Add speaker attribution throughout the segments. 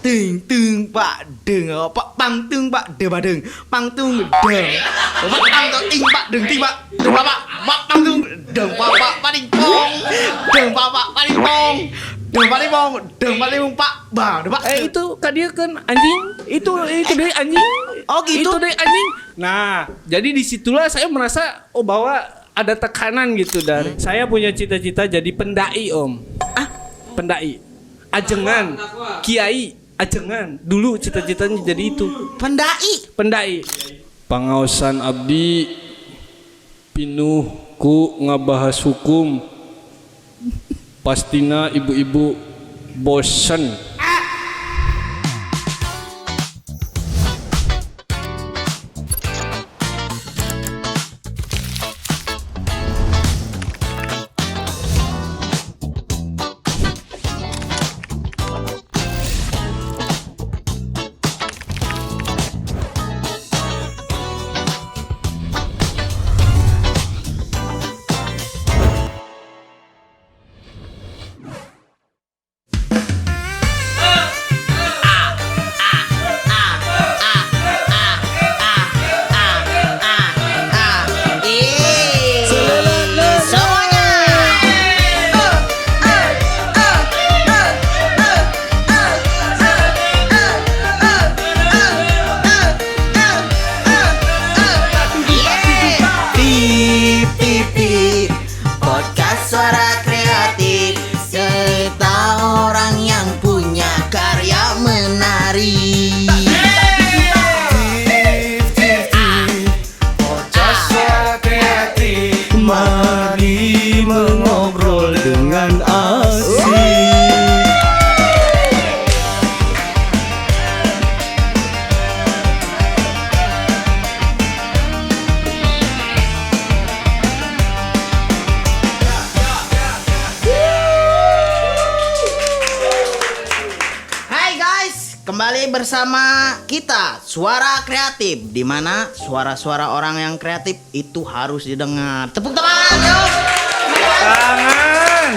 Speaker 1: ting ting pak deng pak pang tung pak de badeng pang tung deng pak pang ting pak deng ting pak deng pak pang tung deng pak paling pong deng pak paling pong deng paling pong deng paling pong pak bang pak
Speaker 2: Itu kan dia kan anjing. Itu deh anjing.
Speaker 1: Oh gitu.
Speaker 2: Itu deh anjing. Nah, jadi disitulah saya merasa bahwa ada tekanan gitu dari saya punya cita-cita jadi pendai om. Pendai, ajengan, kiai, ajengan. Dulu cita-citanya jadi itu. Pendai. Pangaosan abdi pinuh ku ngabahas hukum. Pastina ibu-ibu bosen.
Speaker 1: Suara kreatif serta orang yang punya karya menarik.
Speaker 2: Podcast Suara Kreatif,
Speaker 1: Mari mengobrol dengan asik. Kembali bersama kita Suara Kreatif, di mana suara-suara orang yang kreatif itu harus didengar. Tepuk tangan, yuk.
Speaker 2: tangan.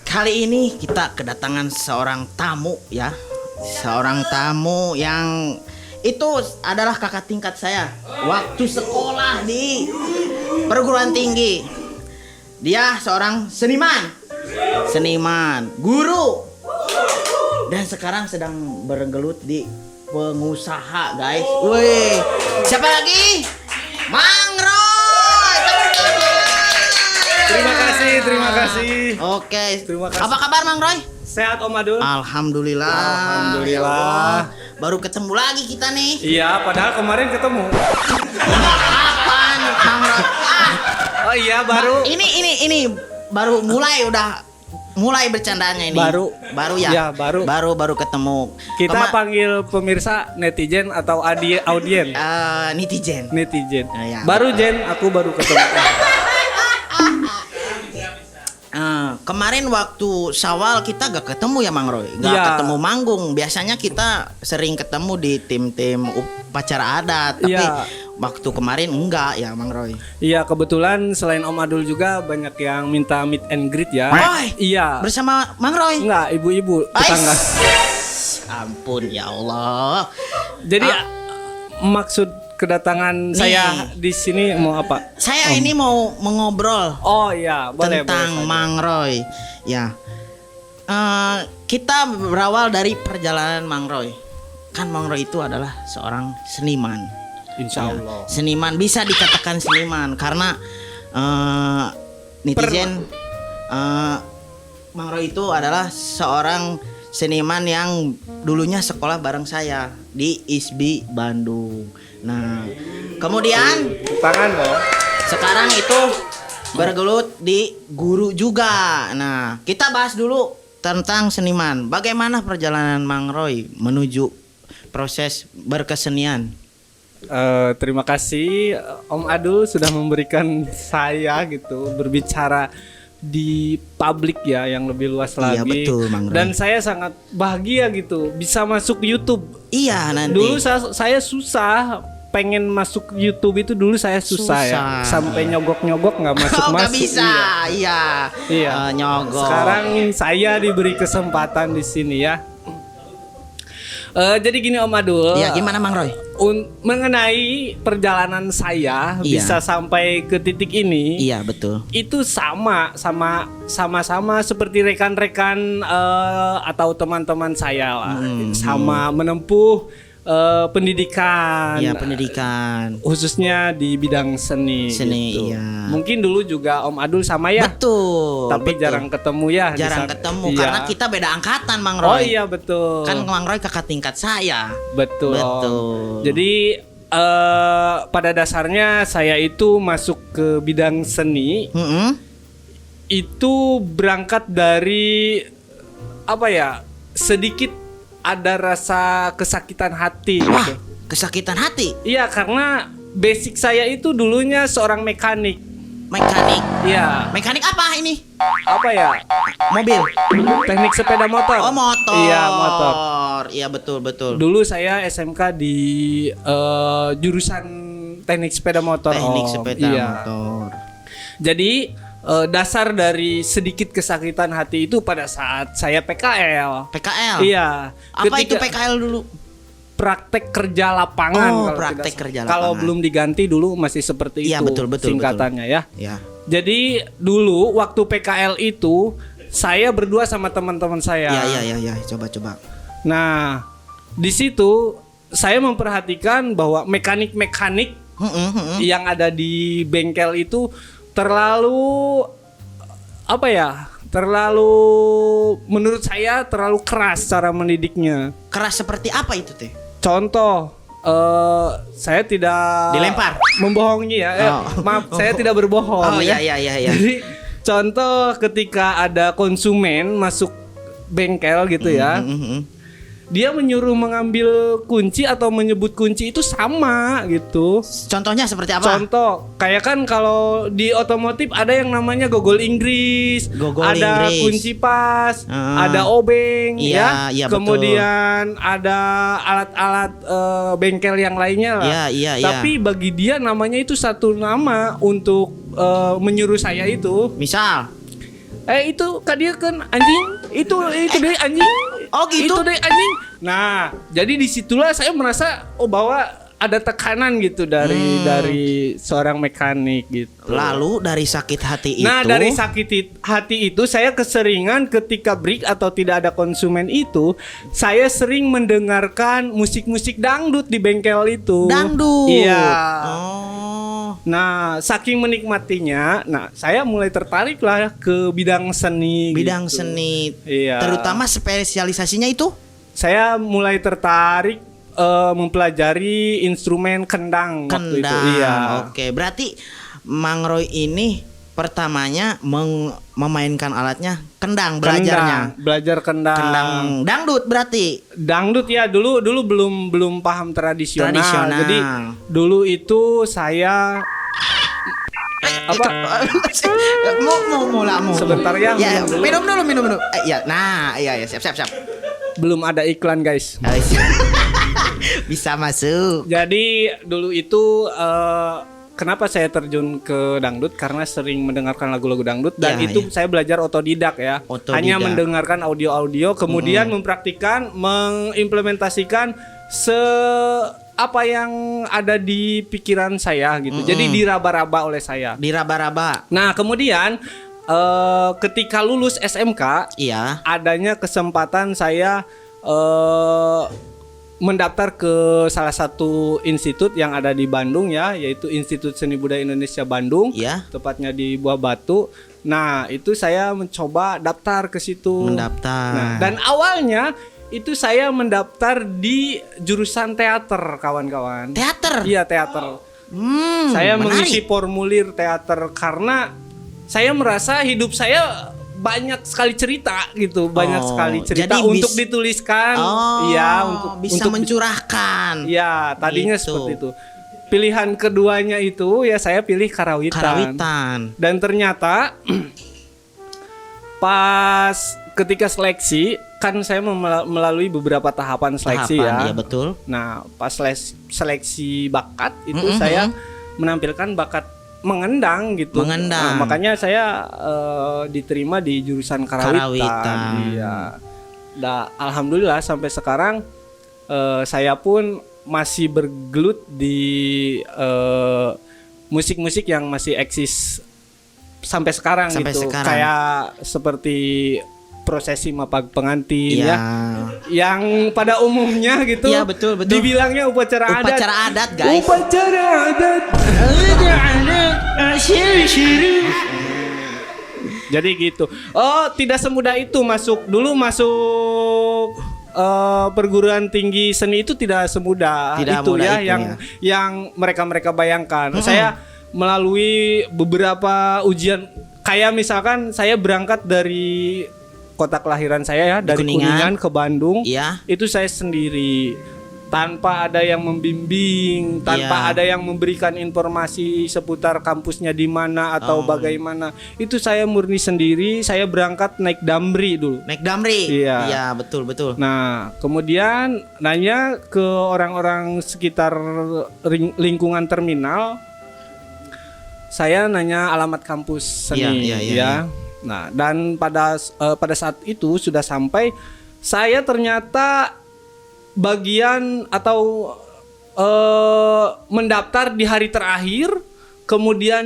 Speaker 1: Kali ini kita kedatangan seorang tamu ya. Seorang tamu yang itu adalah kakak tingkat saya waktu sekolah di perguruan tinggi. Dia seorang seniman, guru. Dan sekarang sedang bergelut di pengusaha, guys. Wih, siapa lagi? Mang Roy.
Speaker 2: Terima kasih.
Speaker 1: Oke.
Speaker 2: Terima kasih.
Speaker 1: Apa kabar Mang Roy?
Speaker 2: Sehat Om Adul?
Speaker 1: Alhamdulillah. Ya Allah. Baru ketemu lagi kita nih.
Speaker 2: Iya, padahal kemarin ketemu.
Speaker 1: Kapan, Mang Roy?
Speaker 2: Oh iya, baru.
Speaker 1: Ini baru mulai bercandanya ini.
Speaker 2: Baru
Speaker 1: ya.
Speaker 2: Ya, baru.
Speaker 1: Baru ketemu.
Speaker 2: Kita panggil pemirsa netizen atau audien?
Speaker 1: Netizen. Ya.
Speaker 2: Baru Jen, aku baru ketemu.
Speaker 1: Kemarin waktu Syawal kita gak ketemu ya Mang Roy. Gak ketemu manggung. Biasanya kita sering ketemu di tim-tim upacara adat. Tapi waktu kemarin enggak ya Mang Roy.
Speaker 2: Iya, kebetulan selain Om Adul juga banyak yang minta meet and greet ya. Iya.
Speaker 1: Bersama Mang Roy?
Speaker 2: Enggak, ibu-ibu tetangga.
Speaker 1: Ampun ya Allah.
Speaker 2: Jadi maksud kedatangan saya di sini mau apa?
Speaker 1: Saya ini mau mengobrol.
Speaker 2: Oh iya, boleh
Speaker 1: tentang Mang Roy. Ya. Kita berawal dari perjalanan Mang Roy. Kan Mang Roy itu adalah seorang seniman.
Speaker 2: Insya Allah.
Speaker 1: Seniman, bisa dikatakan seniman karena netizen Mang Roy itu adalah seorang seniman yang dulunya sekolah bareng saya di ISBI Bandung. Nah, kemudian
Speaker 2: tangan dong.
Speaker 1: Sekarang itu bergelut di guru juga. Nah, kita bahas dulu tentang seniman. Bagaimana perjalanan Mang Roy menuju proses berkesenian?
Speaker 2: Terima kasih Om Adul sudah memberikan saya gitu berbicara di publik ya yang lebih luas lagi.
Speaker 1: Iya betul Mang Roy.
Speaker 2: Dan saya sangat bahagia gitu bisa masuk YouTube.
Speaker 1: Iya nanti.
Speaker 2: Dulu saya susah pengen masuk YouTube itu dulu saya susah. Ya sampai nyogok nggak masuk.
Speaker 1: Nggak bisa. Iya.
Speaker 2: Nyogok. Sekarang saya diberi kesempatan di sini ya. Jadi gini Om Adul.
Speaker 1: Ya gimana Mang Roy?
Speaker 2: Mengenai perjalanan saya
Speaker 1: Iya.
Speaker 2: bisa sampai ke titik ini.
Speaker 1: Iya betul.
Speaker 2: Itu sama seperti rekan-rekan atau teman-teman saya lah. Sama menempuh pendidikan.
Speaker 1: Iya pendidikan.
Speaker 2: Khususnya di bidang seni.
Speaker 1: Seni,
Speaker 2: gitu.
Speaker 1: iya.
Speaker 2: Mungkin dulu juga Om Adul sama ya.
Speaker 1: Betul.
Speaker 2: Tapi
Speaker 1: betul.
Speaker 2: jarang ketemu ya. di
Speaker 1: Jarang
Speaker 2: sana.
Speaker 1: ketemu
Speaker 2: Iya.
Speaker 1: karena kita beda angkatan Mang
Speaker 2: Oh
Speaker 1: Roy.
Speaker 2: iya betul.
Speaker 1: Kan Mang Roy kakak tingkat saya.
Speaker 2: Betul.
Speaker 1: Betul.
Speaker 2: Jadi pada dasarnya saya itu masuk ke bidang seni itu berangkat dari apa ya? Sedikit ada rasa kesakitan hati.
Speaker 1: Wah,
Speaker 2: gitu.
Speaker 1: kesakitan hati.
Speaker 2: Iya, karena basic saya itu dulunya seorang mekanik.
Speaker 1: Mekanik.
Speaker 2: Iya.
Speaker 1: Mekanik apa ini?
Speaker 2: Apa ya?
Speaker 1: Mobil.
Speaker 2: Teknik sepeda motor.
Speaker 1: Oh, motor.
Speaker 2: Iya, motor.
Speaker 1: Iya, betul, betul.
Speaker 2: Dulu saya SMK di jurusan teknik sepeda motor.
Speaker 1: Teknik
Speaker 2: Om.
Speaker 1: sepeda
Speaker 2: Iya.
Speaker 1: motor.
Speaker 2: Jadi dasar dari sedikit kesakitan hati itu pada saat saya PKL.
Speaker 1: PKL.
Speaker 2: Iya.
Speaker 1: Apa itu
Speaker 2: Ketika
Speaker 1: PKL dulu?
Speaker 2: Praktek kerja lapangan.
Speaker 1: Oh,
Speaker 2: kalau
Speaker 1: praktek
Speaker 2: tidak
Speaker 1: kerja
Speaker 2: salah. Kalau
Speaker 1: lapangan.
Speaker 2: belum diganti dulu masih seperti
Speaker 1: Iya,
Speaker 2: itu.
Speaker 1: betul, betul,
Speaker 2: singkatannya ya.
Speaker 1: Ya.
Speaker 2: Jadi dulu waktu PKL itu saya berdua sama teman-teman saya.
Speaker 1: Ya. Coba.
Speaker 2: Nah, di situ saya memperhatikan bahwa mekanik-mekanik yang ada di bengkel itu terlalu apa ya? Terlalu menurut saya terlalu keras cara mendidiknya.
Speaker 1: Keras seperti apa itu teh?
Speaker 2: Contoh, saya tidak
Speaker 1: Dilempar?
Speaker 2: membohongi ya. Maaf, saya tidak berbohong.
Speaker 1: Oh
Speaker 2: ya.
Speaker 1: iya.
Speaker 2: Jadi contoh ketika ada konsumen masuk bengkel gitu ya. Dia menyuruh mengambil kunci atau menyebut kunci itu sama gitu.
Speaker 1: Contohnya seperti apa?
Speaker 2: Contoh, kayak kan kalau di otomotif ada yang namanya gogol Inggris,
Speaker 1: Gogol
Speaker 2: ada
Speaker 1: Inggris.
Speaker 2: kunci pas, ada obeng,
Speaker 1: Iya,
Speaker 2: ya.
Speaker 1: iya, betul.
Speaker 2: Kemudian ada alat-alat bengkel yang lainnya lah.
Speaker 1: Iya.
Speaker 2: Tapi bagi dia namanya itu satu nama untuk menyuruh saya itu.
Speaker 1: Misal.
Speaker 2: Itu kan dia kan anjing, itu deh anjing.
Speaker 1: Oh, gitu?
Speaker 2: Itu deh anjing. Nah, jadi disitulah saya merasa bahwa ada tekanan gitu dari seorang mekanik gitu.
Speaker 1: Lalu dari sakit hati itu.
Speaker 2: Nah, dari sakit hati itu saya keseringan ketika break atau tidak ada konsumen itu, saya sering mendengarkan musik-musik dangdut di bengkel itu.
Speaker 1: Dangdut.
Speaker 2: Iya.
Speaker 1: Oh.
Speaker 2: Nah, saking menikmatinya, saya mulai tertarik lah ke bidang seni.
Speaker 1: Bidang
Speaker 2: gitu.
Speaker 1: seni.
Speaker 2: Iya.
Speaker 1: Terutama spesialisasinya itu?
Speaker 2: Saya mulai tertarik mempelajari instrumen kendang waktu itu.
Speaker 1: Kendang.
Speaker 2: Iya.
Speaker 1: Oke, berarti Mang Roy ini pertamanya memainkan alatnya kendang, belajarnya.
Speaker 2: Belajar kendang.
Speaker 1: Kendang dangdut berarti.
Speaker 2: Dangdut ya, dulu belum paham tradisional.
Speaker 1: Tradisional.
Speaker 2: Jadi dulu itu saya
Speaker 1: mau
Speaker 2: Sebentar ya,
Speaker 1: Ya,
Speaker 2: minum dulu.
Speaker 1: minum dulu. Iya, siap.
Speaker 2: belum ada iklan, guys.
Speaker 1: Bisa masuk.
Speaker 2: Jadi dulu itu kenapa saya terjun ke dangdut? Karena sering mendengarkan lagu-lagu dangdut dan
Speaker 1: Ya,
Speaker 2: itu saya belajar otodidak ya.
Speaker 1: Otodidak.
Speaker 2: Hanya mendengarkan audio-audio, kemudian mempraktikkan, mengimplementasikan apa yang ada di pikiran saya gitu. Jadi diraba-raba oleh saya.
Speaker 1: Diraba-raba.
Speaker 2: Nah, kemudian ketika lulus SMK,
Speaker 1: Iya.
Speaker 2: adanya kesempatan saya mendaftar ke salah satu institut yang ada di Bandung ya, yaitu Institut Seni Budaya Indonesia Bandung,
Speaker 1: Iya.
Speaker 2: tepatnya di Buah Batu. Nah, itu saya mencoba daftar ke situ.
Speaker 1: Mendaftar.
Speaker 2: Nah, dan awalnya itu saya mendaftar di jurusan teater, kawan-kawan.
Speaker 1: Teater.
Speaker 2: Iya, teater. Saya
Speaker 1: menarik.
Speaker 2: mengisi formulir teater karena saya merasa hidup saya banyak sekali cerita gitu, banyak sekali cerita
Speaker 1: jadi
Speaker 2: untuk dituliskan. Iya,
Speaker 1: bisa
Speaker 2: untuk
Speaker 1: mencurahkan.
Speaker 2: Iya, tadinya
Speaker 1: Gitu.
Speaker 2: seperti itu. Pilihan keduanya itu ya saya pilih karawitan.
Speaker 1: Karawitan.
Speaker 2: Dan ternyata pas ketika seleksi kan saya melalui beberapa tahapan seleksi ya.
Speaker 1: Iya betul.
Speaker 2: Nah, pas seleksi bakat itu saya menampilkan bakat mengendang gitu.
Speaker 1: Mengendang.
Speaker 2: Nah, makanya saya diterima di jurusan karawitan.
Speaker 1: Karawitan.
Speaker 2: Iya. Alhamdulillah sampai sekarang saya pun masih bergelut di musik-musik yang masih eksis sampai sekarang
Speaker 1: Sampai
Speaker 2: gitu.
Speaker 1: sekarang.
Speaker 2: Kayak seperti prosesi mapag pengantin
Speaker 1: Iya.
Speaker 2: ya. Yang pada umumnya gitu.
Speaker 1: Iya, betul.
Speaker 2: Dibilangnya upacara adat.
Speaker 1: Upacara adat, guys.
Speaker 2: Upacara adat. Jadi gitu. Oh, tidak semudah itu masuk. Dulu masuk perguruan tinggi seni itu tidak semudah
Speaker 1: Tidak
Speaker 2: itu
Speaker 1: mudah
Speaker 2: ya
Speaker 1: itu,
Speaker 2: yang mereka bayangkan. Saya melalui beberapa ujian, kayak misalkan saya berangkat dari kota kelahiran saya ya, dari Kuningan ke Bandung.
Speaker 1: Iya.
Speaker 2: Itu saya sendiri, tanpa ada yang membimbing, tanpa
Speaker 1: Iya.
Speaker 2: ada yang memberikan informasi seputar kampusnya di mana atau bagaimana. Itu saya murni sendiri. Saya berangkat naik Damri dulu.
Speaker 1: Naik Damri.
Speaker 2: Iya.
Speaker 1: Iya, betul.
Speaker 2: Nah, kemudian nanya ke orang-orang sekitar lingkungan terminal. Saya nanya alamat kampus seni,
Speaker 1: Iya.
Speaker 2: Nah, dan pada saat itu sudah sampai, saya ternyata bagian atau mendaftar di hari terakhir, kemudian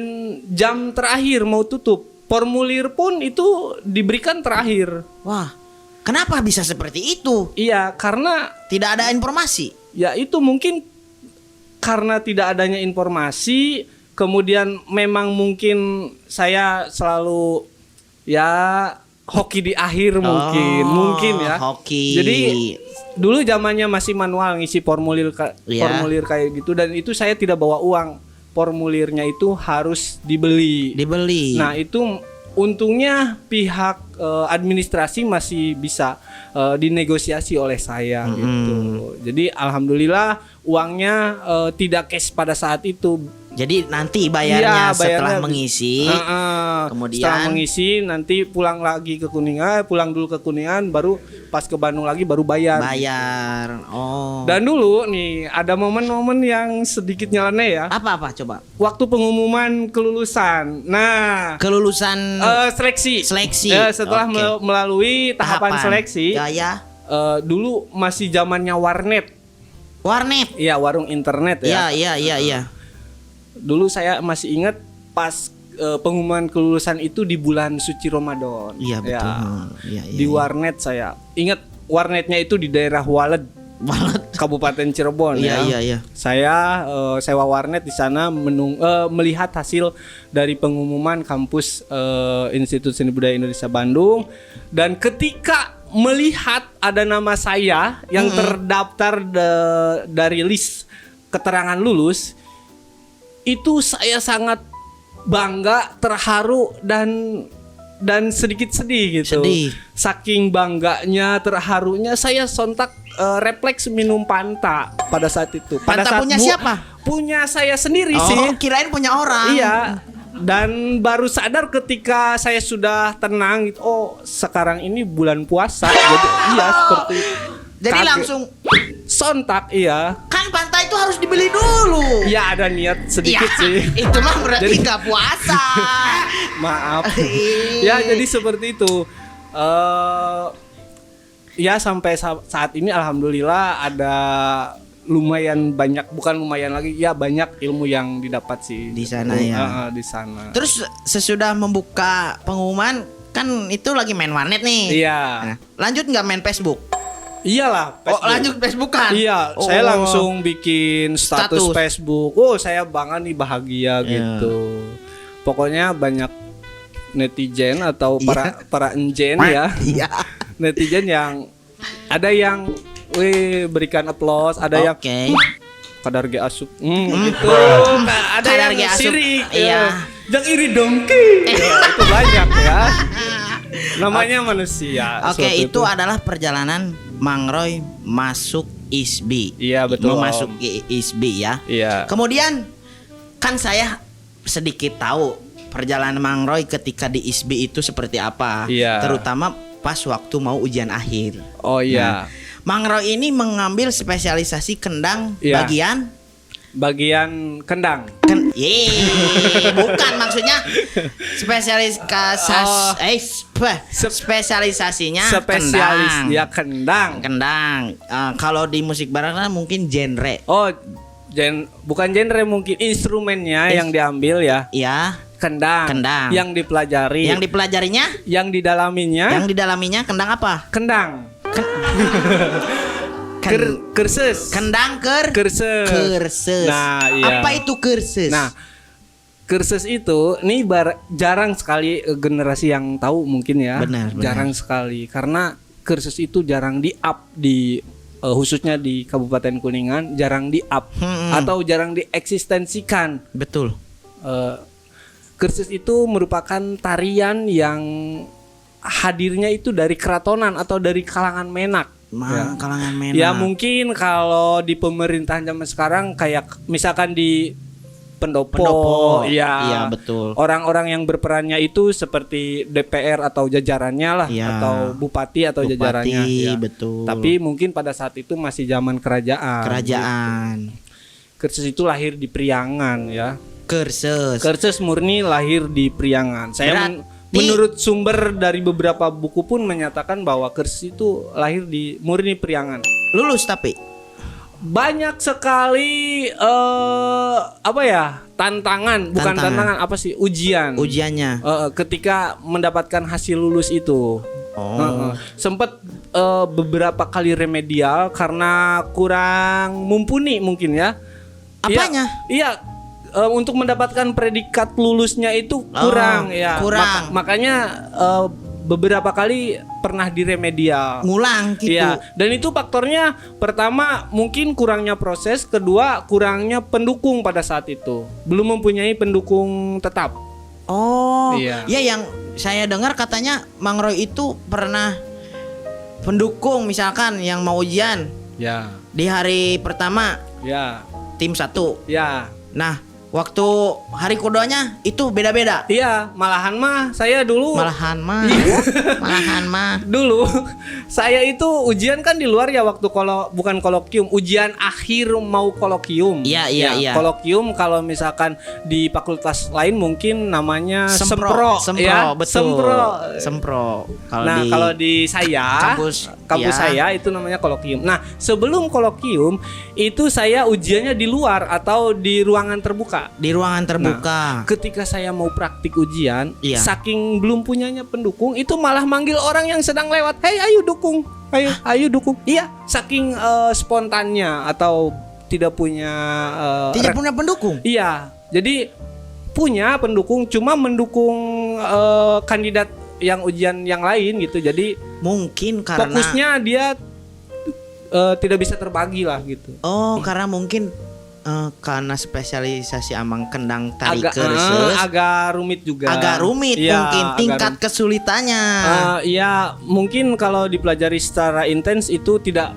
Speaker 2: jam terakhir mau tutup. Formulir pun itu diberikan terakhir.
Speaker 1: Wah, kenapa bisa seperti itu?
Speaker 2: Iya, karena
Speaker 1: Tidak ada informasi.
Speaker 2: ya itu mungkin karena tidak adanya informasi, kemudian memang mungkin saya selalu ya hoki di akhir mungkin ya.
Speaker 1: Hoki.
Speaker 2: Jadi dulu zamannya masih manual ngisi formulir
Speaker 1: Iya.
Speaker 2: formulir kayak gitu, dan itu saya tidak bawa uang. Formulirnya itu harus dibeli. Nah, itu untungnya pihak administrasi masih bisa dinegosiasi oleh saya gitu. Jadi alhamdulillah uangnya tidak cash pada saat itu.
Speaker 1: Jadi nanti bayarnya
Speaker 2: Iya,
Speaker 1: setelah
Speaker 2: bayarnya
Speaker 1: mengisi. Kemudian
Speaker 2: setelah mengisi nanti pulang lagi ke Kuningan, pulang dulu ke Kuningan, baru pas ke Bandung lagi baru bayar.
Speaker 1: bayar. Oh.
Speaker 2: Dan dulu nih ada momen-momen yang sedikit nyeleneh ya.
Speaker 1: Apa coba?
Speaker 2: Waktu pengumuman kelulusan. Nah,
Speaker 1: Kelulusan
Speaker 2: seleksi. Setelah
Speaker 1: Oke.
Speaker 2: melalui tahapan seleksi,
Speaker 1: Ya.
Speaker 2: dulu masih zamannya warnet.
Speaker 1: Warnet.
Speaker 2: Iya, warung internet ya.
Speaker 1: Iya.
Speaker 2: Dulu saya masih ingat pas pengumuman kelulusan itu di bulan suci Ramadan.
Speaker 1: Iya, betul. Iya.
Speaker 2: Di warnet saya ingat, warnetnya itu di daerah Waled, Kabupaten Cirebon.
Speaker 1: Iya.
Speaker 2: Saya sewa warnet di sana melihat hasil dari pengumuman kampus Institut Seni Budaya Indonesia Bandung, dan ketika melihat ada nama saya yang terdaftar dari list keterangan lulus, itu saya sangat bangga, terharu, dan sedikit sedih gitu.
Speaker 1: Sedih.
Speaker 2: Saking bangganya, terharunya, saya sontak refleks minum Fanta pada saat itu. Pada
Speaker 1: Fanta
Speaker 2: saat
Speaker 1: punya siapa?
Speaker 2: Punya saya sendiri
Speaker 1: Oh,
Speaker 2: sih.
Speaker 1: kirain punya orang.
Speaker 2: Iya. Dan baru sadar ketika saya sudah tenang gitu, oh sekarang ini bulan puasa. Jadi iya seperti itu.
Speaker 1: Jadi
Speaker 2: Kaget.
Speaker 1: langsung
Speaker 2: Sontak, iya.
Speaker 1: kan pantai itu harus dibeli dulu.
Speaker 2: Ya ada niat sedikit
Speaker 1: Ya,
Speaker 2: sih.
Speaker 1: Itu mah berarti
Speaker 2: Jadi-
Speaker 1: nggak puasa.
Speaker 2: Maaf. Ya jadi seperti itu. Ya sampai saat ini alhamdulillah ada lumayan banyak, bukan lumayan lagi, ya banyak ilmu yang didapat sih
Speaker 1: Di sana ya.
Speaker 2: Di sana.
Speaker 1: Terus sesudah membuka pengumuman kan itu lagi main warnet nih.
Speaker 2: Iya.
Speaker 1: Nah, lanjut nggak main Facebook?
Speaker 2: Iyalah.
Speaker 1: Oh, lanjut Facebook kan?
Speaker 2: Iya,
Speaker 1: Oh.
Speaker 2: saya langsung bikin status
Speaker 1: Status.
Speaker 2: Facebook. Oh, saya bangga nih, bahagia
Speaker 1: Iya.
Speaker 2: gitu. Pokoknya banyak netizen atau para enjen ya.
Speaker 1: Iya.
Speaker 2: Netizen yang ada yang berikan applause, ada yang
Speaker 1: Oke.
Speaker 2: kadar ge asup. Gitu. Ada
Speaker 1: Kadar
Speaker 2: yang
Speaker 1: ge asup.
Speaker 2: sirik.
Speaker 1: Iya.
Speaker 2: Yang iri dongki. Ya, itu banyak ya. Namanya manusia.
Speaker 1: Oke,
Speaker 2: seperti
Speaker 1: itu adalah perjalanan Mang Roy masuk ISBI.
Speaker 2: Iya, betul,
Speaker 1: Memasuki ISBI ya.
Speaker 2: Iya.
Speaker 1: Kemudian kan saya sedikit tahu perjalanan Mang Roy ketika di ISBI itu seperti apa.
Speaker 2: Iya.
Speaker 1: Terutama pas waktu mau ujian akhir.
Speaker 2: Oh iya.
Speaker 1: Mang Roy ini mengambil spesialisasi kendang
Speaker 2: Iya.
Speaker 1: bagian
Speaker 2: Bagian kendang.
Speaker 1: Bukan maksudnya spesialisasinya
Speaker 2: Spesialis
Speaker 1: kendang.
Speaker 2: ya kendang.
Speaker 1: Kendang. Kalau di musik barat kan mungkin genre.
Speaker 2: Oh, bukan genre, mungkin instrumennya yang diambil ya.
Speaker 1: Ya.
Speaker 2: Kendang. Yang dipelajari.
Speaker 1: Yang dipelajarinya?
Speaker 2: Yang didalaminya.
Speaker 1: Yang didalaminya kendang apa?
Speaker 2: Kendang. Kursus.
Speaker 1: Kendang kursus.
Speaker 2: Nah, iya.
Speaker 1: Apa itu kursus?
Speaker 2: Nah, kursus itu nih jarang sekali generasi yang tahu mungkin ya.
Speaker 1: Benar.
Speaker 2: Jarang sekali karena kursus itu jarang di-up di khususnya di Kabupaten Kuningan, jarang di-up atau jarang dieksistensikan.
Speaker 1: Betul.
Speaker 2: Kursus itu merupakan tarian yang hadirnya itu dari keratonan atau dari kalangan menak.
Speaker 1: Kalangan menak.
Speaker 2: Ya mungkin kalau di pemerintahan zaman sekarang kayak misalkan di pendopo,
Speaker 1: iya betul.
Speaker 2: Orang-orang yang berperannya itu seperti DPR atau jajarannya lah, atau bupati atau jajarannya. Ya.
Speaker 1: Betul.
Speaker 2: Tapi mungkin pada saat itu masih zaman kerajaan. Kursus itu lahir di Priangan ya. Kursus murni lahir di Priangan. Saya menurut sumber dari beberapa buku pun menyatakan bahwa kursus itu lahir di murni Priangan.
Speaker 1: Lulus tapi
Speaker 2: banyak sekali tantangan. Ujiannya ketika mendapatkan hasil lulus itu. Sempat beberapa kali remedial karena kurang mumpuni mungkin ya.
Speaker 1: Apanya?
Speaker 2: Iya, untuk mendapatkan predikat lulusnya itu kurang. Makanya beberapa kali pernah diremedial,
Speaker 1: ngulang gitu.
Speaker 2: Iya, dan itu faktornya pertama mungkin kurangnya proses, kedua kurangnya pendukung pada saat itu. Belum mempunyai pendukung tetap.
Speaker 1: Ya yang saya dengar katanya Mang Roy itu pernah pendukung misalkan yang mau ujian.
Speaker 2: Ya.
Speaker 1: Di hari pertama.
Speaker 2: Ya.
Speaker 1: Tim 1.
Speaker 2: Ya.
Speaker 1: Nah, waktu hari keduanya itu beda-beda.
Speaker 2: Iya, malahan mah saya dulu.
Speaker 1: Malahan mah.
Speaker 2: Dulu saya itu ujian kan di luar ya waktu bukan kolokium, ujian akhir mau kolokium.
Speaker 1: Iya.
Speaker 2: Kolokium kalau misalkan di fakultas lain mungkin namanya
Speaker 1: sempro.
Speaker 2: Ya,
Speaker 1: Betul. Sempro.
Speaker 2: Kalau di saya kampus saya itu namanya kolokium. Nah, sebelum kolokium itu saya ujiannya di luar atau di ruangan terbuka.
Speaker 1: Di ruangan terbuka.
Speaker 2: Nah, ketika saya mau praktik ujian, saking belum punyanya pendukung, itu malah manggil orang yang sedang lewat, "Hei, ayo dukung. Ayo dukung." Iya, saking spontannya atau tidak punya
Speaker 1: punya pendukung.
Speaker 2: Iya. Jadi punya pendukung, cuma mendukung kandidat yang ujian yang lain gitu. Jadi
Speaker 1: mungkin karena
Speaker 2: fokusnya dia tidak bisa terbagi lah gitu.
Speaker 1: Karena mungkin karena spesialisasi Amang Kendang tari kursus
Speaker 2: agak rumit juga.
Speaker 1: Mungkin tingkat kesulitannya.
Speaker 2: Ya mungkin kalau dipelajari secara intens itu tidak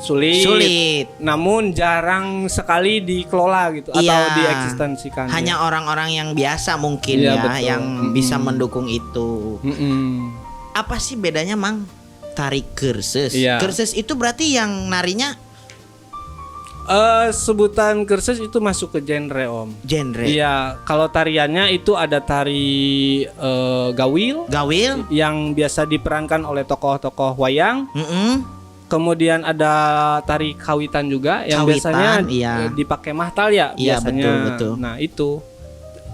Speaker 2: sulit. Namun jarang sekali dikelola gitu atau dieksistensikan.
Speaker 1: Hanya orang-orang yang biasa mungkin betul. Yang bisa mendukung itu. Apa sih bedanya Mang tari kursus? Kursus itu berarti yang narinya
Speaker 2: sebutan kursus itu masuk ke genre Om.
Speaker 1: Genre.
Speaker 2: Iya, kalau tariannya itu ada tari gawil yang biasa diperankan oleh tokoh-tokoh wayang. Kemudian ada tari kawitan juga yang biasanya dipakai mahtal ya biasanya.
Speaker 1: Betul.
Speaker 2: Nah, itu.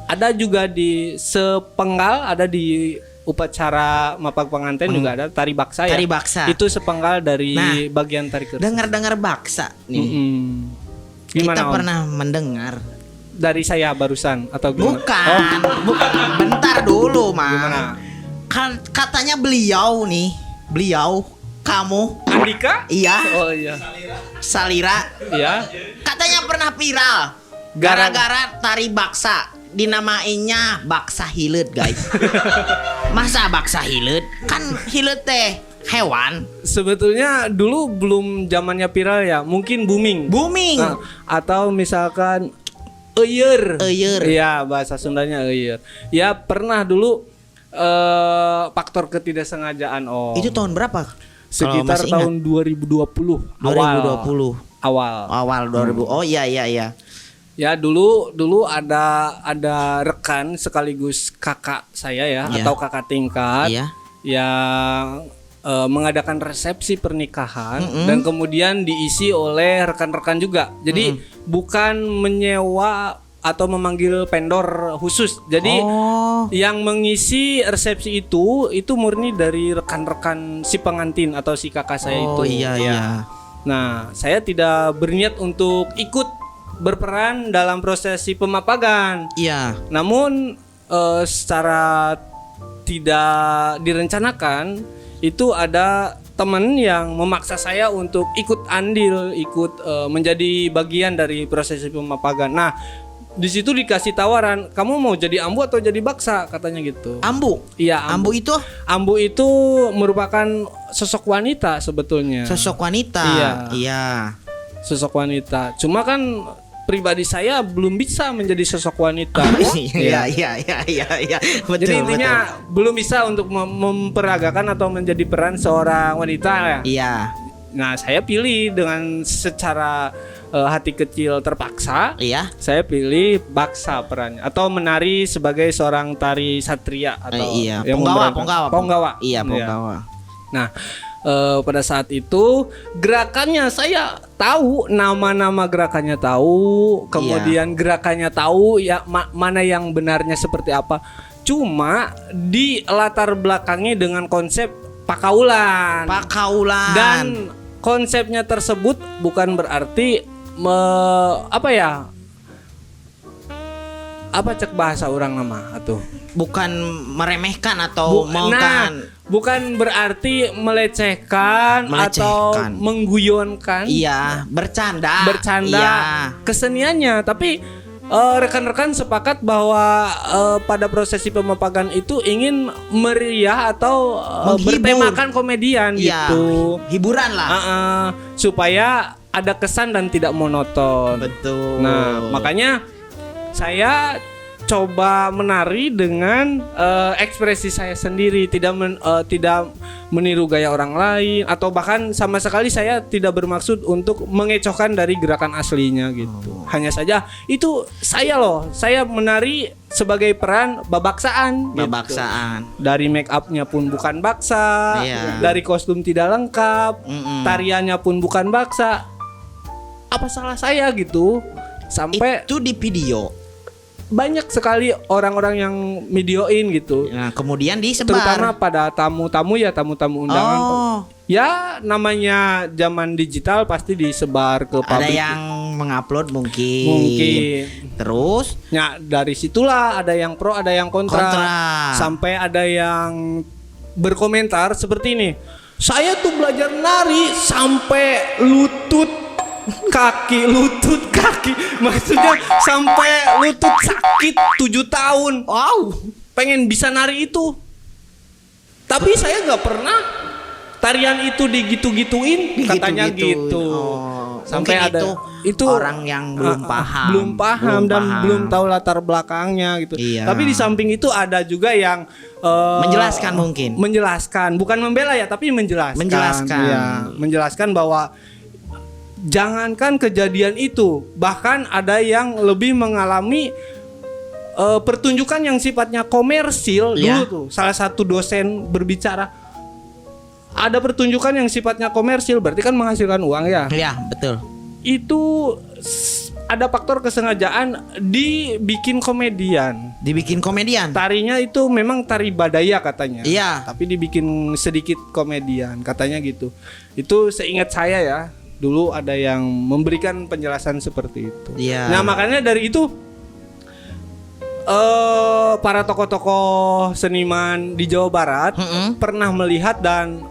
Speaker 2: Ada juga di sepenggal, ada di upacara mapak pengantin juga ada tari baksa ya.
Speaker 1: Tari baksa.
Speaker 2: Itu sepenggal dari bagian tari kursus.
Speaker 1: Dengar-dengar baksa nih.
Speaker 2: Gimana,
Speaker 1: kita
Speaker 2: Om?
Speaker 1: pernah mendengar
Speaker 2: dari saya barusan atau gimana?
Speaker 1: Bukan. Bentar dulu, Mang.
Speaker 2: Gimana?
Speaker 1: Kan katanya beliau, kamu
Speaker 2: Andika?
Speaker 1: Iya.
Speaker 2: Oh iya.
Speaker 1: Salira.
Speaker 2: Iya.
Speaker 1: Katanya pernah viral gara-gara tari baksa. Dinamainnya baksa hileut, guys. Masa baksa hileut? Kan hileut teh hewan.
Speaker 2: Sebetulnya dulu belum zamannya viral ya, mungkin booming. Atau misalkan eueur. Iya, bahasa Sundanya eueur. Ya pernah dulu faktor ketidaksengajaan
Speaker 1: Itu tahun berapa?
Speaker 2: Sekitar tahun 2020. Awal 2020.
Speaker 1: Awal 2000. Oh iya.
Speaker 2: Ya dulu ada rekan sekaligus kakak saya ya,
Speaker 1: Iya.
Speaker 2: atau kakak tingkat
Speaker 1: Iya.
Speaker 2: yang mengadakan resepsi pernikahan dan kemudian diisi oleh rekan-rekan juga. Jadi bukan menyewa atau memanggil vendor khusus. Jadi
Speaker 1: Oh.
Speaker 2: yang mengisi resepsi itu murni dari rekan-rekan si pengantin atau si kakak saya
Speaker 1: Oh,
Speaker 2: itu.
Speaker 1: iya,
Speaker 2: Ya.
Speaker 1: iya.
Speaker 2: Nah, saya tidak berniat untuk ikut berperan dalam prosesi pemapagan.
Speaker 1: Iya.
Speaker 2: Namun secara tidak direncanakan itu ada teman yang memaksa saya untuk ikut andil, ikut menjadi bagian dari prosesi pemapagan. Nah, di situ dikasih tawaran, kamu mau jadi ambu atau jadi baksa, katanya gitu.
Speaker 1: Ambu.
Speaker 2: Iya,
Speaker 1: Ambu itu
Speaker 2: Ambu itu merupakan sosok wanita sebetulnya.
Speaker 1: sosok wanita.
Speaker 2: Iya.
Speaker 1: Iya.
Speaker 2: Sosok wanita. Cuma kan pribadi saya belum bisa menjadi sosok wanita.
Speaker 1: Iya, iya. Betul.
Speaker 2: Jadi intinya belum bisa untuk memperagakan atau menjadi peran seorang wanita ya.
Speaker 1: Iya.
Speaker 2: Nah, saya pilih dengan secara hati kecil terpaksa.
Speaker 1: Iya.
Speaker 2: Saya pilih baksa perannya atau menari sebagai seorang tari satria atau
Speaker 1: Iya.
Speaker 2: yang
Speaker 1: Ponggawa. Iya,
Speaker 2: Iya.
Speaker 1: ponggawa.
Speaker 2: Nah, pada saat itu gerakannya saya tahu, nama-nama gerakannya tahu, kemudian gerakannya tahu ya, mana yang benarnya seperti apa. Cuma di latar belakangnya dengan konsep pakaulan.
Speaker 1: Pakaulan.
Speaker 2: Dan konsepnya tersebut bukan berarti apa cek bahasa orang nama atau
Speaker 1: bukan meremehkan atau
Speaker 2: bukan berarti melecehkan atau mengguyonkan.
Speaker 1: Iya, bercanda.
Speaker 2: Iya. Keseniannya, tapi rekan-rekan sepakat bahwa pada prosesi pemapagan itu ingin meriah atau bertemakan komedian gitu.
Speaker 1: Hiburan lah.
Speaker 2: Supaya ada kesan dan tidak monoton.
Speaker 1: Betul.
Speaker 2: Nah, makanya saya coba menari dengan ekspresi saya sendiri, tidak meniru gaya orang lain, atau bahkan sama sekali saya tidak bermaksud untuk mengecohkan dari gerakan aslinya gitu. Hanya saja itu saya menari sebagai peran babaksaan.
Speaker 1: Babaksaan.
Speaker 2: Gitu. Dari make upnya pun bukan baksa, dari kostum tidak lengkap, tariannya pun bukan baksa. Apa salah saya gitu? Sampai
Speaker 1: itu di video.
Speaker 2: Banyak sekali orang-orang yang videoin gitu.
Speaker 1: Nah, kemudian disebar.
Speaker 2: Terutama pada tamu-tamu undangan.
Speaker 1: Oh.
Speaker 2: Ya, namanya zaman digital pasti disebar ke publik.
Speaker 1: Ada yang mengupload mungkin. Terus
Speaker 2: ya dari situlah ada yang pro, ada yang kontra. Sampai ada yang berkomentar seperti ini. Saya tuh belajar nari sampai lutut kaki, maksudnya sampai lutut sakit 7 tahun.
Speaker 1: Wow,
Speaker 2: pengen bisa nari itu, tapi saya nggak pernah tarian itu digitu-gituin, katanya gitu. Sampai ada itu
Speaker 1: orang yang belum paham
Speaker 2: dan belum tahu latar belakangnya gitu. Tapi di samping itu ada juga yang menjelaskan, bukan membela ya, tapi menjelaskan bahwa jangankan kejadian itu, bahkan ada yang lebih mengalami pertunjukan yang sifatnya komersil. Dulu tuh salah satu dosen berbicara, ada pertunjukan yang sifatnya komersil, berarti kan menghasilkan uang ya.
Speaker 1: Iya, betul.
Speaker 2: Itu ada faktor kesengajaan dibikin komedian. Tarinya itu memang tari badaya katanya.
Speaker 1: Iya.
Speaker 2: Tapi dibikin sedikit komedian katanya gitu. Itu seingat saya ya. Dulu ada yang memberikan penjelasan seperti itu. Nah, makanya dari itu para tokoh-tokoh seniman di Jawa Barat pernah melihat dan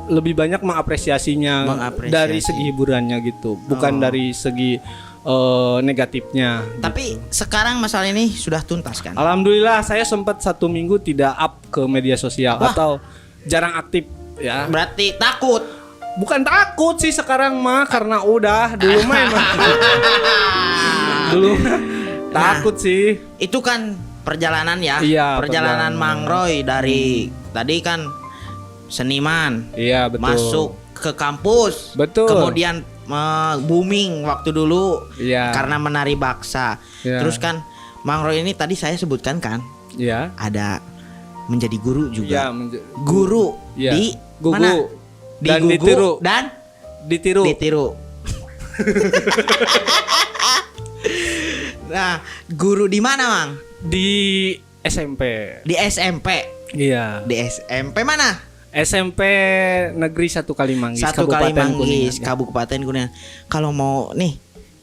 Speaker 2: lebih banyak mengapresiasinya dari segi hiburannya gitu, bukan dari segi negatifnya.
Speaker 1: Tapi sekarang masalah ini sudah tuntas kan?
Speaker 2: Alhamdulillah, saya sempat 1 minggu tidak up ke media sosial. Atau jarang aktif ya.
Speaker 1: Berarti takut?
Speaker 2: Bukan takut sih sekarang mah, karena udah dulu mah takut sih.
Speaker 1: Itu kan perjalanan ya. Perjalanan Mang Roy dari tadi kan seniman.
Speaker 2: Iya, betul.
Speaker 1: Masuk ke kampus.
Speaker 2: Betul.
Speaker 1: Kemudian booming waktu dulu
Speaker 2: Iya.
Speaker 1: karena menari baksa.
Speaker 2: Iya.
Speaker 1: Terus kan Mang Roy ini tadi saya sebutkan kan
Speaker 2: Ya.
Speaker 1: ada menjadi guru
Speaker 2: Ya,
Speaker 1: juga. Guru
Speaker 2: Ya.
Speaker 1: di
Speaker 2: Gugu.
Speaker 1: mana? Di
Speaker 2: Dan
Speaker 1: Gugu
Speaker 2: ditiru.
Speaker 1: dan
Speaker 2: Ditiru.
Speaker 1: ditiru. Nah, guru di mana, Mang?
Speaker 2: Di SMP.
Speaker 1: Di SMP.
Speaker 2: Iya.
Speaker 1: Di SMP mana?
Speaker 2: SMP Negeri 1 Kalimanggis.
Speaker 1: Satu
Speaker 2: Kabupaten
Speaker 1: Kalimanggis,
Speaker 2: Kuningan.
Speaker 1: Kabupaten Kuningan. Kalau mau nih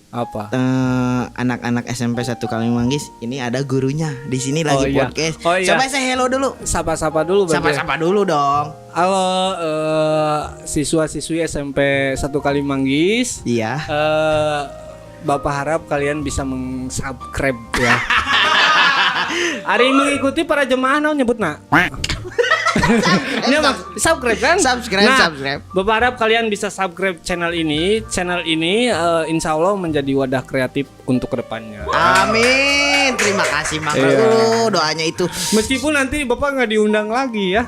Speaker 2: Apa?
Speaker 1: anak-anak SMP 1 Kalimanggis, ini ada gurunya di sini
Speaker 2: Oh,
Speaker 1: lagi
Speaker 2: iya.
Speaker 1: podcast.
Speaker 2: Oh, iya.
Speaker 1: Coba saya hello dulu.
Speaker 2: Sapa-sapa dulu berarti.
Speaker 1: Sapa-sapa dulu dong.
Speaker 2: Halo siswa-siswi SMP 1 Kalimanggis.
Speaker 1: Iya.
Speaker 2: Bapak harap kalian bisa meng-subscribe ya. Hari mengikuti para jemaah naon nyebut nak. Ini subscribe kan?
Speaker 1: Subscribe.
Speaker 2: Bapak harap kalian bisa subscribe channel ini. Channel ini insya Allah menjadi wadah kreatif untuk kedepannya.
Speaker 1: Amin. Terima kasih Mang
Speaker 2: Iya.
Speaker 1: Roy. Doanya itu.
Speaker 2: Meskipun nanti Bapak nggak diundang lagi ya.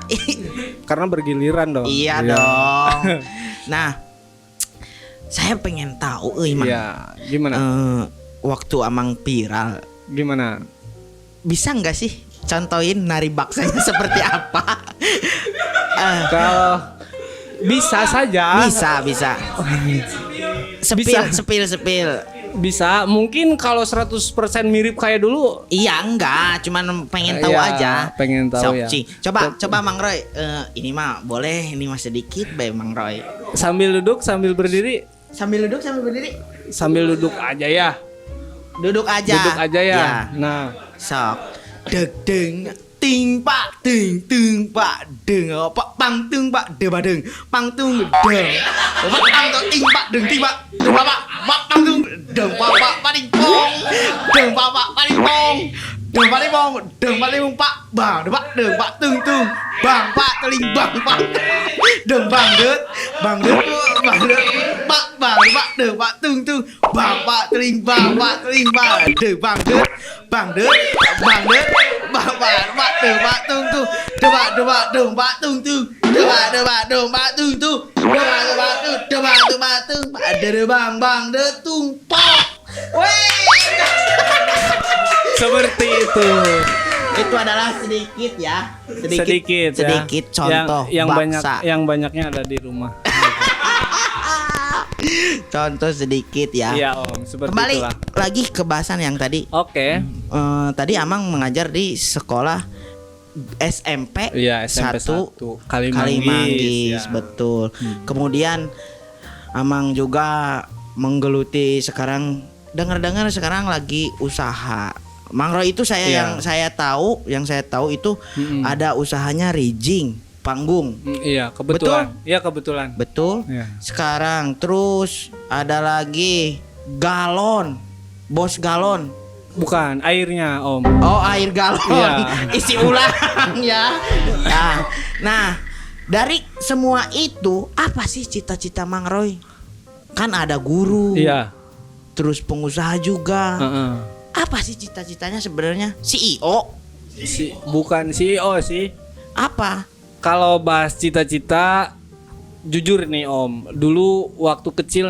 Speaker 2: Karena bergiliran dong.
Speaker 1: Iya dong. Nah, saya pengen tahu Mang.
Speaker 2: Iya, gimana?
Speaker 1: Waktu Amang viral,
Speaker 2: Gimana?
Speaker 1: bisa nggak sih contohin nari baksanya seperti apa?
Speaker 2: Kalau bisa saja.
Speaker 1: Bisa. Sepil.
Speaker 2: Bisa. Mungkin kalau 100% mirip kayak dulu.
Speaker 1: Iya enggak, cuman pengen tahu
Speaker 2: Iya,
Speaker 1: aja.
Speaker 2: pengen tahu
Speaker 1: Sok,
Speaker 2: ya.
Speaker 1: Ci. Coba Mang Roy, ini mah boleh, ini mah sedikit bae Mang Roy.
Speaker 2: Sambil duduk, sambil berdiri.
Speaker 1: Sambil duduk sambil berdiri.
Speaker 2: Sambil duduk aja ya.
Speaker 1: Duduk aja.
Speaker 2: Duduk aja ya.
Speaker 1: Ya.
Speaker 2: Nah,
Speaker 1: Sok. Deg deng ting pak ting ting pak deng pak pang tung pak de ba deng pang tung deng pak pang tung ting pak deng ting pak deng pak pang tung deng pak paling pong deng pak paling pong deng paling pong deng paling pong pak bang deng pak tung tung bang pak teling bang pak deng bang dut pak deng pak tung tung bang pak teling bang deng bang dut bang dut bang pak deng pak tung tung deng pak tung tung deng pak tung tung ada bang dut tung pok.
Speaker 2: seperti itu.
Speaker 1: Itu adalah sedikit ya.
Speaker 2: Sedikit
Speaker 1: Contoh
Speaker 2: yang
Speaker 1: baksa.
Speaker 2: banyaknya ada di rumah.
Speaker 1: Contoh sedikit ya.
Speaker 2: Iya, Om, seperti
Speaker 1: Kembali
Speaker 2: itulah.
Speaker 1: lagi ke bahasan yang tadi.
Speaker 2: Oke.
Speaker 1: Tadi Amang mengajar di sekolah SMP,
Speaker 2: Iya, SMP 1
Speaker 1: Kalimanggis,
Speaker 2: ya.
Speaker 1: betul. Kemudian Amang juga menggeluti sekarang, dengar-dengar sekarang lagi usaha. Mang Roy itu
Speaker 2: Iya.
Speaker 1: yang saya tahu itu ada usahanya rigging panggung.
Speaker 2: Iya, kebetulan. Iya, kebetulan.
Speaker 1: Betul.
Speaker 2: Iya.
Speaker 1: Sekarang terus ada lagi galon. Bos galon.
Speaker 2: Bukan airnya, Om.
Speaker 1: Oh, air galon.
Speaker 2: Iya.
Speaker 1: Isi ulang ya. Nah, dari semua itu apa sih cita-cita Mang Roy? Kan ada guru.
Speaker 2: Iya.
Speaker 1: Terus pengusaha juga.
Speaker 2: Heeh.
Speaker 1: Apa sih cita-citanya sebenarnya? CEO?
Speaker 2: Bukan CEO sih.
Speaker 1: Apa?
Speaker 2: Kalau bahas cita-cita, jujur nih Om, dulu waktu kecil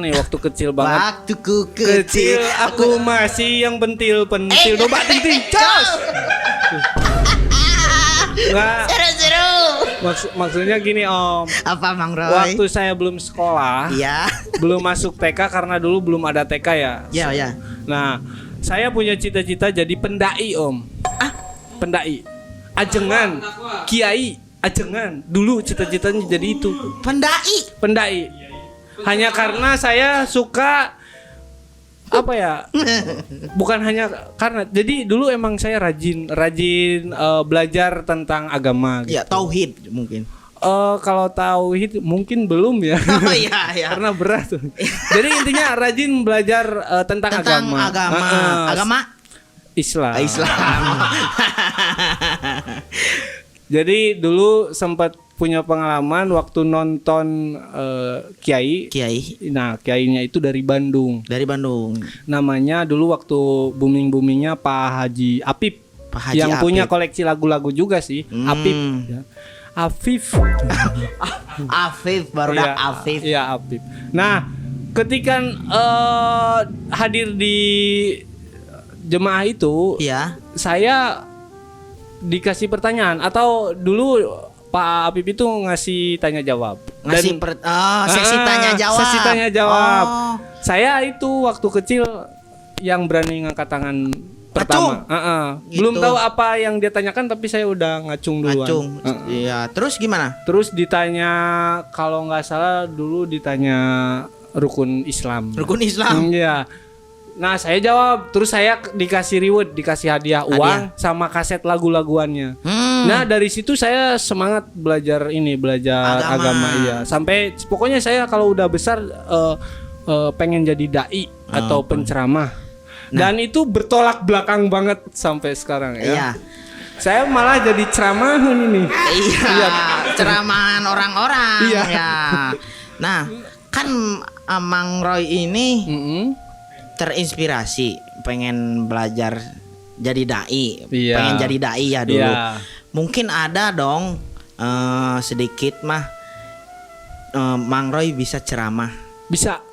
Speaker 2: banget.
Speaker 1: Waktuku kecil
Speaker 2: aku masih yang pentil domba ting cos. Nggak,
Speaker 1: seru-seru.
Speaker 2: maksudnya gini Om,
Speaker 1: Apa Mang Roy?
Speaker 2: waktu saya belum sekolah,
Speaker 1: Iya.
Speaker 2: belum masuk TK karena dulu belum ada TK ya.
Speaker 1: Ya.
Speaker 2: Nah, saya punya cita-cita jadi pendai Om. Pendai, ajengan, kiai, ajengan. Dulu cita-citanya jadi itu. Pendai. Hanya karena saya suka apa ya? Bukan hanya karena. Jadi dulu emang saya rajin belajar tentang agama.
Speaker 1: Ya, tauhid mungkin.
Speaker 2: Kalau tauhid mungkin belum ya.
Speaker 1: Oh iya.
Speaker 2: Karena berat tuh. Jadi intinya rajin belajar tentang agama.
Speaker 1: Agama
Speaker 2: Islam.
Speaker 1: Islam.
Speaker 2: Jadi dulu sempat punya pengalaman waktu nonton kiai. Nah, kiainya itu dari Bandung.
Speaker 1: Dari Bandung.
Speaker 2: Namanya dulu waktu booming-boomingnya Pak Haji Apip.
Speaker 1: Pak Haji
Speaker 2: yang
Speaker 1: Apip.
Speaker 2: punya koleksi lagu-lagu juga sih, Apip. Ya. Afif.
Speaker 1: Afif baru dah Afif.
Speaker 2: Iya, Afif. Nah, ketika hadir di jemaah itu,
Speaker 1: Iya.
Speaker 2: saya dikasih pertanyaan atau dulu Pak Apip itu ngasih tanya jawab.
Speaker 1: Sesi tanya jawab.
Speaker 2: Sesi tanya jawab.
Speaker 1: Oh.
Speaker 2: Saya itu waktu kecil yang berani ngangkat tangan pertama.
Speaker 1: Gitu.
Speaker 2: Belum tahu apa yang dia tanyakan tapi saya udah ngacung duluan.
Speaker 1: Ngacung. Iya, terus gimana?
Speaker 2: Terus ditanya, kalau nggak salah dulu ditanya rukun Islam.
Speaker 1: Rukun Islam.
Speaker 2: Iya. Nah, saya jawab, terus saya dikasih reward, dikasih hadiah uang sama kaset lagu-laguannya. Nah, dari situ saya semangat belajar agama iya. Sampai pokoknya saya kalau udah besar pengen jadi dai atau penceramah. Dan itu bertolak belakang banget sampai sekarang ya.
Speaker 1: Iya.
Speaker 2: Saya malah jadi ceramahan ini.
Speaker 1: Iya, ceramahan orang-orang.
Speaker 2: Iya.
Speaker 1: Ya. Nah, kan Mang Roy ini terinspirasi pengen belajar jadi dai,
Speaker 2: Iya.
Speaker 1: pengen jadi dai ya dulu.
Speaker 2: Iya.
Speaker 1: Mungkin ada dong sedikit mah Mang Roy bisa ceramah.
Speaker 2: Bisa.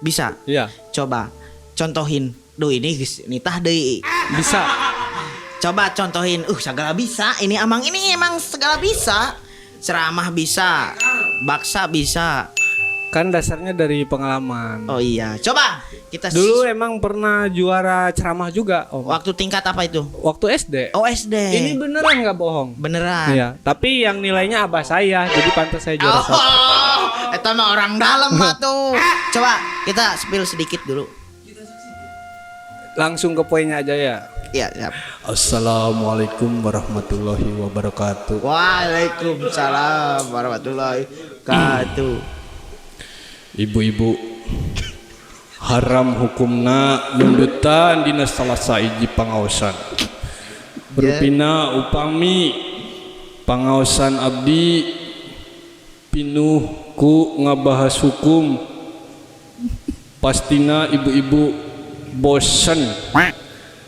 Speaker 2: Iya.
Speaker 1: Coba contohin. Duh ini nitah deui.
Speaker 2: Bisa.
Speaker 1: Coba contohin. Segala bisa. Ini emang segala bisa. Ceramah bisa. Baksa bisa.
Speaker 2: Kan dasarnya dari pengalaman.
Speaker 1: Oh iya. Coba kita
Speaker 2: Dulu emang pernah juara ceramah juga, Om.
Speaker 1: waktu tingkat apa itu?
Speaker 2: Waktu SD.
Speaker 1: Oh SD.
Speaker 2: Ini beneran nggak bohong?
Speaker 1: Beneran.
Speaker 2: Iya. Tapi yang nilainya abah saya, jadi pantas saya juara satu.
Speaker 1: Itu mah orang dalam tuh. Coba kita spill sedikit dulu.
Speaker 2: Langsung ke poinnya aja ya.
Speaker 1: Iya, siap.
Speaker 2: Assalamualaikum warahmatullahi wabarakatuh.
Speaker 1: Waalaikumsalam warahmatullahi wabarakatuh.
Speaker 2: Ibu-ibu, haram hukumna nundutan dina salah saiji pangaosan. Berpina upami pangaosan abdi pinuh ku ngabahas hukum. Pastina ibu-ibu bosen.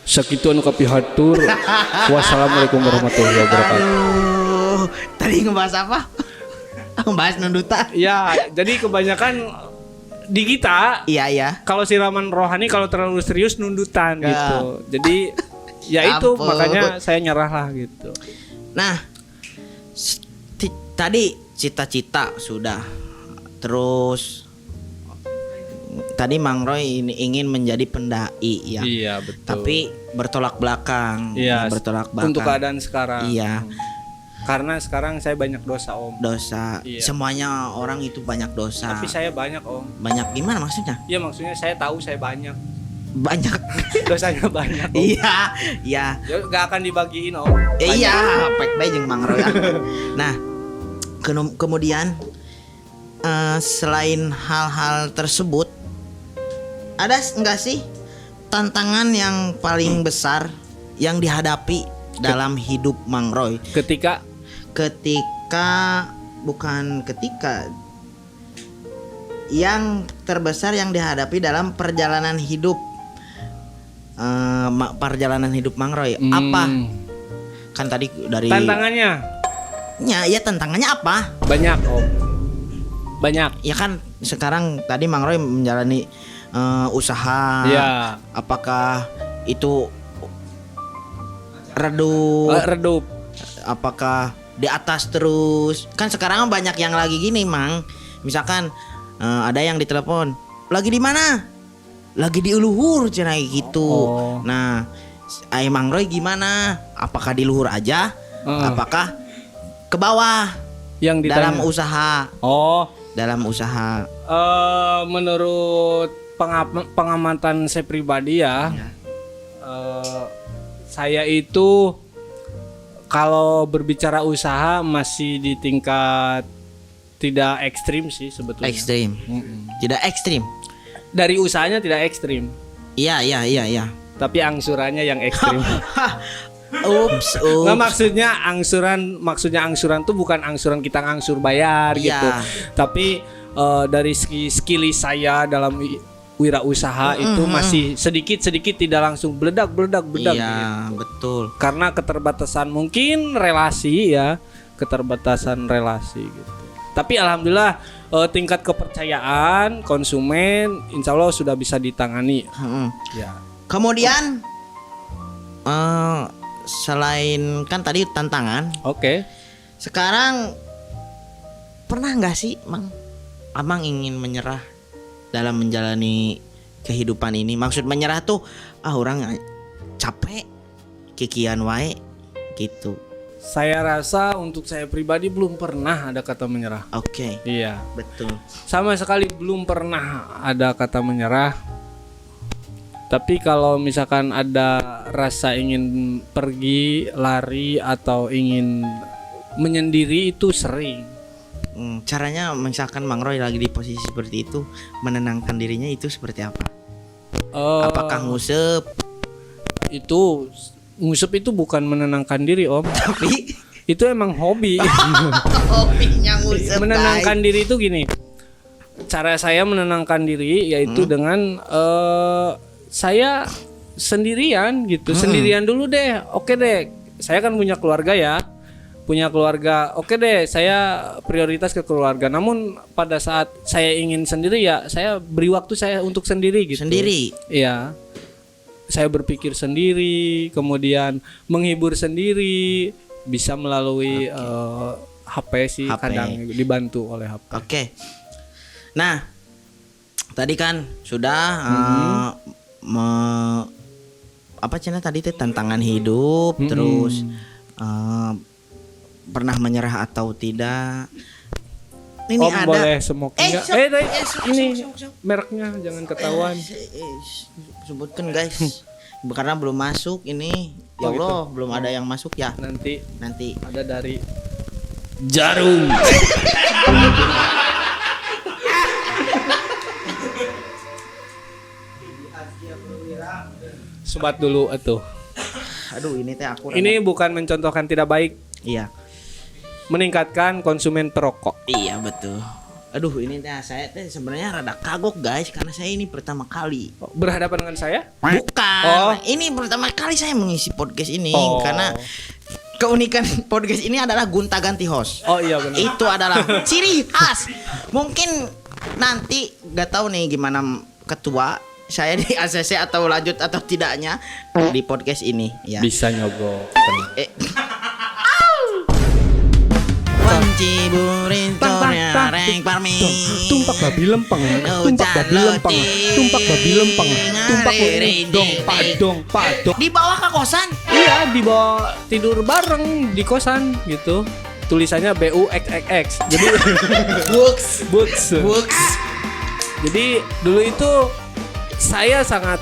Speaker 2: Sakitu anu kapihatur. Wassalamualaikum warahmatullahi wabarakatuh.
Speaker 1: Aduh, tadi ngebahas apa? Ngebahas nundutan.
Speaker 2: Ya, jadi kebanyakan di kita,
Speaker 1: Iya.
Speaker 2: kalau siraman rohani kalau terlalu serius nundutan gitu. Jadi ya itu
Speaker 1: Ampun.
Speaker 2: makanya saya nyerah lah gitu.
Speaker 1: Nah, tadi cita-cita sudah. Terus tadi Mang Roy ini ingin menjadi pendai ya.
Speaker 2: Iya, betul.
Speaker 1: Tapi bertolak belakang.
Speaker 2: Iya,
Speaker 1: bertolak belakang.
Speaker 2: untuk keadaan sekarang.
Speaker 1: Iya.
Speaker 2: Karena sekarang saya banyak dosa, Om.
Speaker 1: Dosa.
Speaker 2: Iya.
Speaker 1: Semuanya orang itu banyak dosa.
Speaker 2: Tapi saya banyak, Om.
Speaker 1: Banyak gimana maksudnya?
Speaker 2: Iya, maksudnya saya tahu saya banyak.
Speaker 1: Banyak.
Speaker 2: Dosanya banyak, Om.
Speaker 1: Iya, iya.
Speaker 2: Ya, gak akan dibagiin, Om.
Speaker 1: Iya, pek bae jeung Mang Roy. Nah, kemudian selain hal-hal tersebut, ada enggak sih tantangan yang paling besar yang dihadapi dalam hidup Mang Roy? Yang terbesar yang dihadapi dalam perjalanan hidup Mang Roy apa? Kan tadi dari
Speaker 2: Tantangannya
Speaker 1: ya tantangannya apa?
Speaker 2: banyak, Om. Banyak.
Speaker 1: Ya kan sekarang tadi Mang Roy menjalani usaha.
Speaker 2: Iya.
Speaker 1: Apakah itu redup?
Speaker 2: Redup.
Speaker 1: Apakah di atas terus? Kan sekarang banyak yang lagi gini, Mang. Misalkan ada yang ditelepon, "Lagi di mana?" "Lagi di Luhur," cenah gitu.
Speaker 2: Oh.
Speaker 1: Nah, Mang Roy gimana? Apakah di Luhur aja? Apakah ke bawah
Speaker 2: Yang ditanya.
Speaker 1: dalam usaha? Dalam usaha.
Speaker 2: Menurut pengamatan saya pribadi ya. Saya itu kalau berbicara usaha masih di tingkat tidak ekstrim sih sebetulnya.
Speaker 1: Ekstrim. Tidak ekstrim.
Speaker 2: Dari usahanya tidak ekstrim,
Speaker 1: Iya.
Speaker 2: tapi angsurannya yang ekstrim.
Speaker 1: Ups.
Speaker 2: Nggak, maksudnya angsuran tuh bukan angsuran kita ngangsur bayar
Speaker 1: Iya.
Speaker 2: gitu. Tapi dari segi skill saya dalam wirausaha itu masih sedikit tidak langsung beledak
Speaker 1: Iya,
Speaker 2: gitu.
Speaker 1: betul.
Speaker 2: Karena keterbatasan mungkin relasi ya. keterbatasan relasi gitu. Tapi alhamdulillah tingkat kepercayaan konsumen insya Allah sudah bisa ditangani. Ya.
Speaker 1: Kemudian selain kan tadi tantangan,
Speaker 2: Oke.
Speaker 1: sekarang pernah nggak sih Mang Amang ingin menyerah dalam menjalani kehidupan ini? Maksud menyerah tuh orang capek kikian wae gitu.
Speaker 2: Saya rasa untuk saya pribadi belum pernah ada kata menyerah.
Speaker 1: Oke,
Speaker 2: Iya.
Speaker 1: betul.
Speaker 2: Sama sekali belum pernah ada kata menyerah. Tapi kalau misalkan ada rasa ingin pergi, lari atau ingin menyendiri itu sering.
Speaker 1: Caranya misalkan Mang Roy lagi di posisi seperti itu, menenangkan dirinya itu seperti apa? Apakah ngusep?
Speaker 2: Itu ngusep itu bukan menenangkan diri Om.
Speaker 1: Tapi
Speaker 2: Itu emang hobi.
Speaker 1: hobinya ngusep.
Speaker 2: Menenangkan diri itu gini. Cara saya menenangkan diri yaitu dengan saya sendirian gitu. Sendirian dulu deh. Oke deh. Saya kan punya keluarga ya. Punya keluarga. Oke deh, saya prioritas ke keluarga. Namun pada saat saya ingin sendiri ya, saya beri waktu saya untuk sendiri gitu.
Speaker 1: Sendiri.
Speaker 2: Iya. Saya berpikir sendiri, kemudian menghibur sendiri, bisa melalui HP sih,
Speaker 1: HP.
Speaker 2: kadang dibantu oleh HP.
Speaker 1: Oke. Nah, tadi kan sudah apa cina tadi teh tantangan hidup, terus pernah menyerah atau tidak. Ini
Speaker 2: Om
Speaker 1: ada
Speaker 2: boleh smoking nggak?
Speaker 1: sok,
Speaker 2: Ini
Speaker 1: sok.
Speaker 2: mereknya jangan ketahuan.
Speaker 1: Sebutkan guys. Karena belum masuk ini. Ya
Speaker 2: Oh,
Speaker 1: Allah, belum ada yang masuk ya.
Speaker 2: Nanti
Speaker 1: Nanti
Speaker 2: ada dari Jarum. Sobat dulu atuh.
Speaker 1: aduh ini teh aku
Speaker 2: Ini bukan mencontohkan tidak baik,
Speaker 1: iya.
Speaker 2: meningkatkan konsumen perokok.
Speaker 1: Iya betul. Aduh ini teh saya teh sebenarnya rada kagok guys karena saya ini pertama kali.
Speaker 2: Berhadapan dengan saya?
Speaker 1: Bukan.
Speaker 2: Oh.
Speaker 1: Ini pertama kali saya mengisi podcast ini
Speaker 2: Oh.
Speaker 1: karena keunikan podcast ini adalah gonta-ganti host.
Speaker 2: Oh iya benar.
Speaker 1: Itu adalah ciri khas. Mungkin nanti gak tahu nih gimana ketua saya di ACC atau lanjut atau tidaknya di podcast ini ya.
Speaker 2: Bisa nyogok.
Speaker 1: Wanci burin sornya reng parmi.
Speaker 2: Tumpak babi lempeng. Tumpak babi lempeng. Tumpak babi lempeng. Tumpak dong padong padong.
Speaker 1: Di bawah ke kosan.
Speaker 2: Iya, dibawa tidur bareng di kosan gitu. Tulisannya BUXXX. Jadi
Speaker 1: Books.
Speaker 2: Jadi dulu itu saya sangat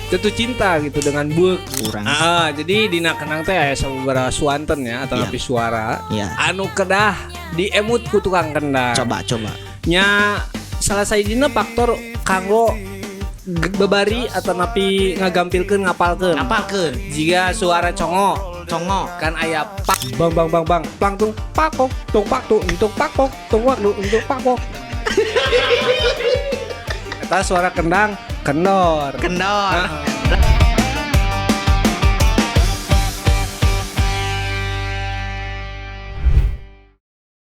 Speaker 2: jatuh cinta gitu dengan book.
Speaker 1: Kurang.
Speaker 2: Jadi dina kenang teh aya sababaraha suanten ya atau
Speaker 1: Iya.
Speaker 2: napi suara.
Speaker 1: Iya.
Speaker 2: Anu kedah diemut ku tukang kendang.
Speaker 1: Coba.
Speaker 2: Nya salah sajina faktor kanggo bebari atau napi ngagampilkeun ngapalkeun.
Speaker 1: Ngapalkeun.
Speaker 2: Jika suara congo kan aya pak bang plang tung pakok tung pak tung untuk pakok tung waktu untuk pakok. Eta suara kendang kendor.
Speaker 1: Kendor.